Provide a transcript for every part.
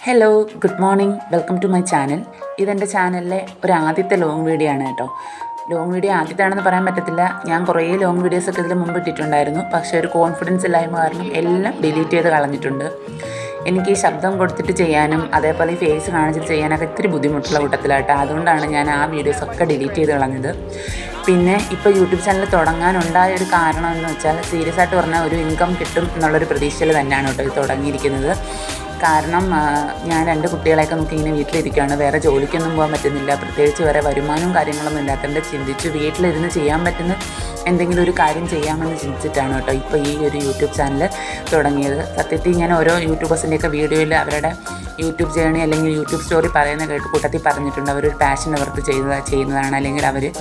Hello, good morning. Welcome to my channel. ഇതെൻ്റെ ചാനലിലെ ഒരു ആദ്യത്തെ ലോങ് വീഡിയോ ആണ് കേട്ടോ. ലോങ് വീഡിയോ ആദ്യത്താണെന്ന് പറയാൻ പറ്റത്തില്ല. ഞാൻ കുറേ ലോങ് വീഡിയോസൊക്കെ ഇതിൽ മുമ്പ് ഇട്ടിട്ടുണ്ടായിരുന്നു. പക്ഷേ ഒരു കോൺഫിഡൻസ് ഇല്ലായ്മ കാരണം എല്ലാം ഡിലീറ്റ് ചെയ്ത് കളഞ്ഞിട്ടുണ്ട്. എനിക്ക് ഈ ശബ്ദം കൊടുത്തിട്ട് ചെയ്യാനും അതേപോലെ ഈ ഫേസ് കാണിച്ചിട്ട് ചെയ്യാനൊക്കെ ഇത്തിരി ബുദ്ധിമുട്ടുള്ള കൂട്ടത്തിലാട്ടോ. അതുകൊണ്ടാണ് ഞാൻ ആ വീഡിയോസൊക്കെ ഡിലീറ്റ് ചെയ്ത് കളഞ്ഞത്. പിന്നെ ഇപ്പോൾ യൂട്യൂബ് ചാനൽ തുടങ്ങാനുണ്ടായ ഒരു കാരണം എന്ന് വെച്ചാൽ സീരിയസ് ആയിട്ട് പറഞ്ഞാൽ ഒരു ഇൻകം കിട്ടും എന്നുള്ളൊരു പ്രതീക്ഷയിൽ തന്നെയാണ് കേട്ടോ ഇത് തുടങ്ങിയിരിക്കുന്നത്. കാരണം ഞാൻ 2 കുട്ടികളെയൊക്കെ നോക്കി ഇങ്ങനെ വീട്ടിലിരിക്കുകയാണ്. വേറെ ജോലിക്കൊന്നും പോകാൻ പറ്റുന്നില്ല. പ്രത്യേകിച്ച് വേറെ വരുമാനവും കാര്യങ്ങളൊന്നും ഇല്ലാത്തതുകൊണ്ട് ചിന്തിച്ചു വീട്ടിലിരുന്ന് ചെയ്യാൻ പറ്റുന്ന എന്തെങ്കിലും ഒരു കാര്യം ചെയ്യാമെന്ന് ചിന്തിച്ചിട്ടാണ് കേട്ടോ ഇപ്പോൾ ഈ ഒരു യൂട്യൂബ് ചാനൽ തുടങ്ങിയത്. സത്യത്തിൽ ഞാൻ ഓരോ യൂട്യൂബേഴ്സിൻ്റെയൊക്കെ വീഡിയോയിൽ അവരുടെ യൂട്യൂബ് ജേണി അല്ലെങ്കിൽ യൂട്യൂബ് സ്റ്റോറി പറയുന്ന കൂട്ടത്തിൽ പറഞ്ഞിട്ടുണ്ട്. അവരൊരു പാഷൻ അവർക്ക് ചെയ്യുന്നതാണ്, അല്ലെങ്കിൽ അവരുടെ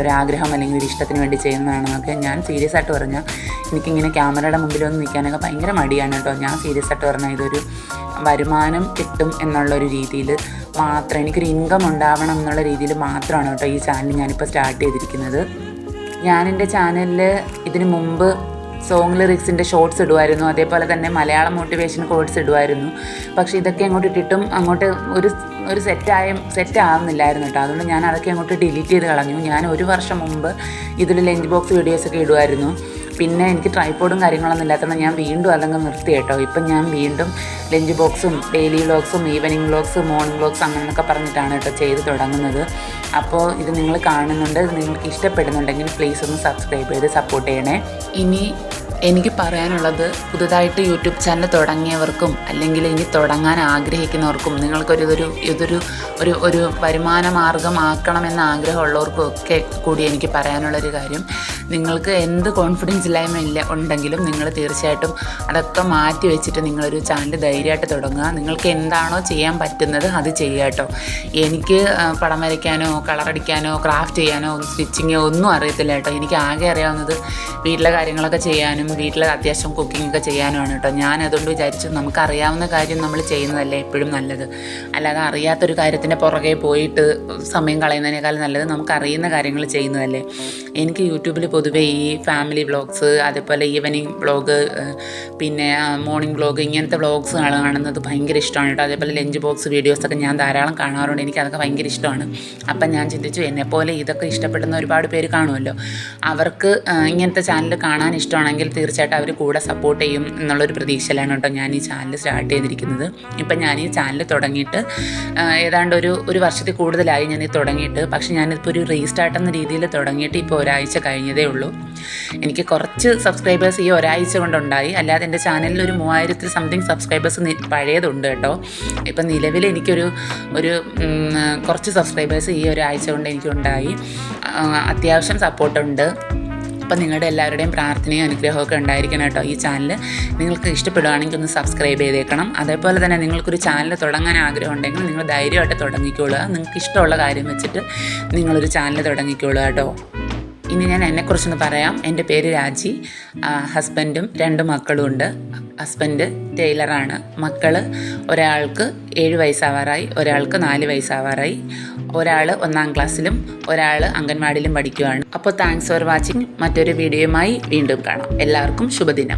ഒരു ആഗ്രഹം അല്ലെങ്കിൽ ഒരു ഇഷ്ടത്തിന് വേണ്ടി ചെയ്യുന്നതാണെന്നൊക്കെ. ഞാൻ സീരിയസ് ആയിട്ട് പറഞ്ഞാൽ എനിക്കിങ്ങനെ ക്യാമറയുടെ മുമ്പിലൊന്നും നിൽക്കാനൊക്കെ ഭയങ്കര മടിയാണ് കേട്ടോ. ഞാൻ സീരിയസ് ആയിട്ട് പറഞ്ഞാൽ ഇതൊരു വരുമാനം കിട്ടും എന്നുള്ളൊരു രീതിയിൽ മാത്രം, എനിക്കൊരു ഇൻകം ഉണ്ടാവണം എന്നുള്ള രീതിയിൽ മാത്രമാണ് കേട്ടോ ഈ ചാനൽ ഞാനിപ്പോൾ സ്റ്റാർട്ട് ചെയ്തിരിക്കുന്നത്. ഞാനെൻ്റെ ചാനലിൽ ഇതിന് മുമ്പ് സോങ് ലിറിക്സിൻ്റെ ഷോർട്സ് ഇടുമായിരുന്നു, അതേപോലെ തന്നെ മലയാളം മോട്ടിവേഷൻ കോഴ്സ് ഇടുമായിരുന്നു. പക്ഷേ ഇതൊക്കെ അങ്ങോട്ട് ഇട്ടിട്ടും അങ്ങോട്ട് ഒരു സെറ്റ് ആവുന്നില്ലായിരുന്നു കേട്ടോ. അതുകൊണ്ട് ഞാൻ അതൊക്കെ അങ്ങോട്ട് ഡിലീറ്റ് ചെയ്ത് കളഞ്ഞു. ഞാൻ 1 വർഷം മുമ്പ് ഇതിൽ ലഞ്ച് ബോക്സ് വീഡിയോസൊക്കെ ഇടുമായിരുന്നു. പിന്നെ എനിക്ക് ട്രൈപോഡും കാര്യങ്ങളൊന്നും ഇല്ലാത്തതുകൊണ്ട് ഞാൻ വീണ്ടും അതങ്ങ് നിർത്തി കേട്ടോ. ഇപ്പം ഞാൻ വീണ്ടും ലഞ്ച് ബോക്സും ഡെയിലി വ്ളോഗ്സും ഈവനിങ് വ്ളോഗ്സ് മോർണിംഗ് വ്ളോഗ്സ് അങ്ങനെയൊക്കെ പറഞ്ഞിട്ടാണ് കേട്ടോ ചെയ്ത് തുടങ്ങുന്നത്. അപ്പോൾ ഇത് നിങ്ങൾ കാണുന്നുണ്ട്, നിങ്ങൾക്ക് ഇഷ്ടപ്പെടുന്നുണ്ടെങ്കിൽ പ്ലീസ് ഒന്ന് സബ്സ്ക്രൈബ് ചെയ്ത് സപ്പോർട്ട് ചെയ്യണേ. ഇനി എനിക്ക് പറയാനുള്ളത്, പുതുതായിട്ട് യൂട്യൂബ് ചാനൽ തുടങ്ങിയവർക്കും അല്ലെങ്കിൽ ഇനി തുടങ്ങാൻ ആഗ്രഹിക്കുന്നവർക്കും ഇതൊരു വരുമാന മാർഗം ആക്കണമെന്ന ആഗ്രഹമുള്ളവർക്കും ഒക്കെ കൂടി എനിക്ക് പറയാനുള്ളൊരു കാര്യം, നിങ്ങൾക്ക് എന്ത് കോൺഫിഡൻസ് ഇല്ലായ്മ ഉണ്ടെങ്കിലും നിങ്ങൾ തീർച്ചയായിട്ടും അതൊക്കെ മാറ്റി വെച്ചിട്ട് നിങ്ങളൊരു ചാനൽ ധൈര്യമായിട്ട് തുടങ്ങുക. നിങ്ങൾക്ക് എന്താണോ ചെയ്യാൻ പറ്റുന്നത് അത് ചെയ്യുക കേട്ടോ. എനിക്ക് പടം വരയ്ക്കാനോ കളറടിക്കാനോ ക്രാഫ്റ്റ് ചെയ്യാനോ സ്റ്റിച്ചിങ്ങോ ഒന്നും അറിയത്തില്ല കേട്ടോ. എനിക്ക് ആകെ അറിയാവുന്നത് വീട്ടിലെ കാര്യങ്ങളൊക്കെ ചെയ്യാനും വീട്ടിൽ അത്യാവശ്യം കുക്കിങ്ങൊക്കെ ചെയ്യാനുമാണ് കേട്ടോ. ഞാൻ അതുകൊണ്ട് വിചാരിച്ചു നമുക്കറിയാവുന്ന കാര്യം നമ്മൾ ചെയ്യുന്നതല്ലേ എപ്പോഴും നല്ലത്. അല്ലാതെ അറിയാത്തൊരു കാര്യത്തിൻ്റെ പുറകെ പോയിട്ട് സമയം കളയുന്നതിനേക്കാൾ നല്ലത് നമുക്കറിയുന്ന കാര്യങ്ങൾ ചെയ്യുന്നതല്ലേ. എനിക്ക് യൂട്യൂബിൽ പൊതുവേ ഈ ഫാമിലി വ്ളോഗ്സ്, അതേപോലെ ഈവനിങ് വ്ളോഗ്, പിന്നെ മോർണിംഗ് വ്ളോഗ്, ഇങ്ങനത്തെ വ്ളോഗ്സ് കാണുന്നത് ഭയങ്കര ഇഷ്ടമാണ് കേട്ടോ. അതേപോലെ ലഞ്ച് ബോക്സ് വീഡിയോസൊക്കെ ഞാൻ ധാരാളം കാണാറുണ്ട്. എനിക്കതൊക്കെ ഭയങ്കര ഇഷ്ടമാണ്. അപ്പം ഞാൻ ചിന്തിച്ചു എന്നെപ്പോലെ ഇതൊക്കെ ഇഷ്ടപ്പെടുന്ന ഒരുപാട് പേര് കാണുമല്ലോ, അവർക്ക് ഇങ്ങനത്തെ ചാനൽ കാണാൻ ഇഷ്ടമാണെങ്കിൽ തീർച്ചയായിട്ടും അവർ കൂടെ സപ്പോർട്ട് ചെയ്യും എന്നുള്ളൊരു പ്രതീക്ഷയിലാണ് കേട്ടോ ഞാൻ ഈ ചാനൽ സ്റ്റാർട്ട് ചെയ്തിരിക്കുന്നത്. ഇപ്പം ഞാൻ ഈ ചാനൽ തുടങ്ങിയിട്ട് ഏതാണ്ട് ഒരു വർഷത്തിൽ കൂടുതലായി ഞാൻ ഇത് തുടങ്ങിയിട്ട്. പക്ഷേ ഞാനിപ്പോൾ ഒരു റീസ്റ്റാർട്ട് എന്ന രീതിയിൽ തുടങ്ങിയിട്ട് ഇപ്പോൾ ഒരാഴ്ച കഴിഞ്ഞതേ ഉള്ളൂ. എനിക്ക് കുറച്ച് സബ്സ്ക്രൈബേഴ്സ് ഈ ഒരാഴ്ച കൊണ്ടുണ്ടായി. അല്ലാതെ എൻ്റെ ചാനലിൽ ഒരു 3000 സംതിങ് സബ്സ്ക്രൈബേഴ്സ് പഴയതുണ്ട് കേട്ടോ. ഇപ്പം നിലവിൽ എനിക്കൊരു കുറച്ച് സബ്സ്ക്രൈബേഴ്സ് ഈ ഒരാഴ്ച കൊണ്ട് എനിക്കുണ്ടായി. അത്യാവശ്യം സപ്പോർട്ടുണ്ട്. അപ്പം നിങ്ങളുടെ എല്ലാവരുടെയും പ്രാർത്ഥനയും അനുഗ്രഹമൊക്കെ ഉണ്ടായിരിക്കണം കേട്ടോ. ഈ ചാനൽ നിങ്ങൾക്ക് ഇഷ്ടപ്പെടുകയാണെങ്കിൽ ഒന്ന് സബ്സ്ക്രൈബ് ചെയ്തേക്കണം. അതേപോലെ തന്നെ നിങ്ങൾക്കൊരു ചാനൽ തുടങ്ങാൻ ആഗ്രഹം ഉണ്ടെങ്കിൽ നിങ്ങൾ ധൈര്യമായിട്ട് തുടങ്ങിക്കോളുക. നിങ്ങൾക്ക് ഇഷ്ടമുള്ള കാര്യം വെച്ചിട്ട് നിങ്ങളൊരു ചാനൽ തുടങ്ങിക്കോളുക കേട്ടോ. ഇനി ഞാൻ എന്നെക്കുറിച്ചൊന്ന് പറയാം. എൻ്റെ പേര് രാജി. ഹസ്ബൻഡും 2 മക്കളും ഉണ്ട്. ഹസ്ബൻഡ് ടൈലറാണ്. മക്കൾ ഒരാൾക്ക് 7 വയസ്സാവാറായി, ഒരാൾക്ക് 4 വയസ്സാവാറായി. ഒരാൾ 1ാം ക്ലാസ്സിലും ഒരാൾ അംഗൻവാടിയിലും പഠിക്കുകയാണ്. അപ്പോൾ താങ്ക്സ് ഫോർ വാച്ചിങ്. മറ്റൊരു വീഡിയോയുമായി വീണ്ടും കാണാം. എല്ലാവർക്കും ശുഭദിനം.